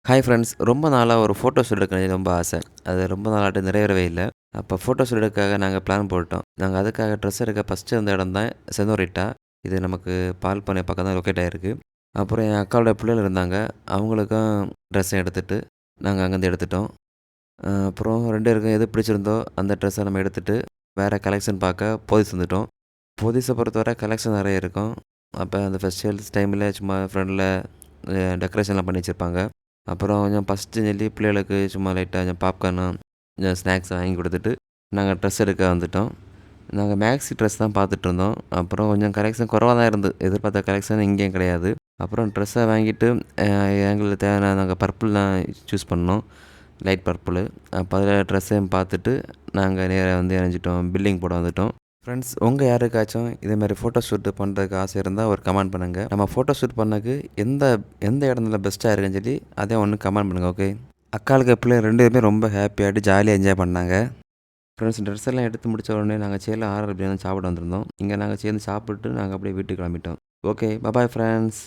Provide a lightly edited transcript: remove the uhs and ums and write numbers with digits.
Hi friends. ரொம்ப நாளா ஒரு ஃபோட்டோ ஷூட் எடுக்கணும்னு ரொம்ப ஆசை. அது ரொம்ப நாளாட்டு நிறைவேறவே இல்ல. அப்போ ஃபோட்டோ ஷூட் எடுக்கக்காக நாங்க பிளான் போட்டோம். நாங்க அதுக்காக ட்ரெஸ் எடுக்க ஃபர்ஸ்ட்டு இருந்த இடம் தான் செனோரிட்டா. இது நமக்கு பால்பண்ணை பக்கம் தான் லொக்கேட் ஆயிருக்கு. அப்புறம் என் அக்காவோட பிள்ளைகள் இருந்தாங்க. அவங்களுக்கும் ட்ரெஸ் எடுத்துட்டு, நாங்க அங்கேருந்து எடுத்துட்டோம். அப்புறம் 2 பேருக்கும் எது பிடிச்சிருந்தோ அந்த ட்ரெஸ்ஸ நம்ம எடுத்துட்டு, வேற கலெக்ஷன் பார்க்க போதீஸ் வந்துட்டோம். போதீஸ பொறுத்தவரை கலெக்ஷன் நெறைய இருக்கும். அப்ப அந்த ஃபெஸ்டிவல்ஸ் டைம்ல சும்மா ஃப்ரண்ட்ல டெக்கரேஷன்லாம் பண்ணி வச்சிருப்பாங்க. அப்புறம் கொஞ்சம் பசிச்சுன்னு சொல்லி பிள்ளைகளுக்கு சும்மா லைட்டா கொஞ்சம் பாப்கார்னு, கொஞ்சம் ஸ்நாக்ஸ் வாங்கி குடுத்துட்டு, நாங்க ட்ரெஸ் எடுக்க வந்துட்டோம். நாங்க மேக்ஸி ட்ரெஸ் தான் பார்த்துட்டுருந்தோம். அப்புறம் கொஞ்சம் கலெக்ஷன் குறைவா தான் இருந்தது. எதிர்பார்த்த கலெக்ஷன் இங்கேயும் கிடையாது. அப்புறம் ட்ரெஸ்ஸ வாங்கிட்டு அ எங்களுக்கு தேவையான நாங்க பர்பிள் தான் சூஸ் பண்ணோம். Light purple. அப்ப அதில ட்ரெஸ்ஸையும் பார்த்துட்டு, நாங்க நேரா வந்து இணைஞ்சிட்டோம். பில்லிங் போட வந்துட்டோம். ஃப்ரெண்ட்ஸ், உங்க யாருக்காச்சும் இதேமாரி ஃபோட்டோ ஷூட் பண்ணுறதுக்கு ஆசை இருந்தா ஒரு கமெண்ட் பண்ணுங்க. நம்ம ஃபோட்டோ ஷூட் பண்ணக்கு எந்த எந்த இடத்துல பெஸ்ட்டா இருக்குன்னு சொல்லி அதே ஒண்ணு கமெண்ட் பண்ணுங்க. ஓகே. அக்காளுக்கு பிள்ளைங்க 2 பேருமே ரொம்ப ஹேப்பியாட்டு ஜாலியா என்ஜாய் பண்ணாங்க. ஃப்ரெண்ட்ஸ், ட்ரெஸ் எல்லாம் எடுத்து முடிச்ச உடனே நாங்க சேர்ல ஆர்ஆர் பிரியாணி சாப்பிட வந்திருந்தோம். இங்க நாங்க சேர்ந்து சாப்பிட்டு நாங்க அப்படியே வீட்டுக்கு கிளம்பிட்டோம். ஓகே. Bye bye friends.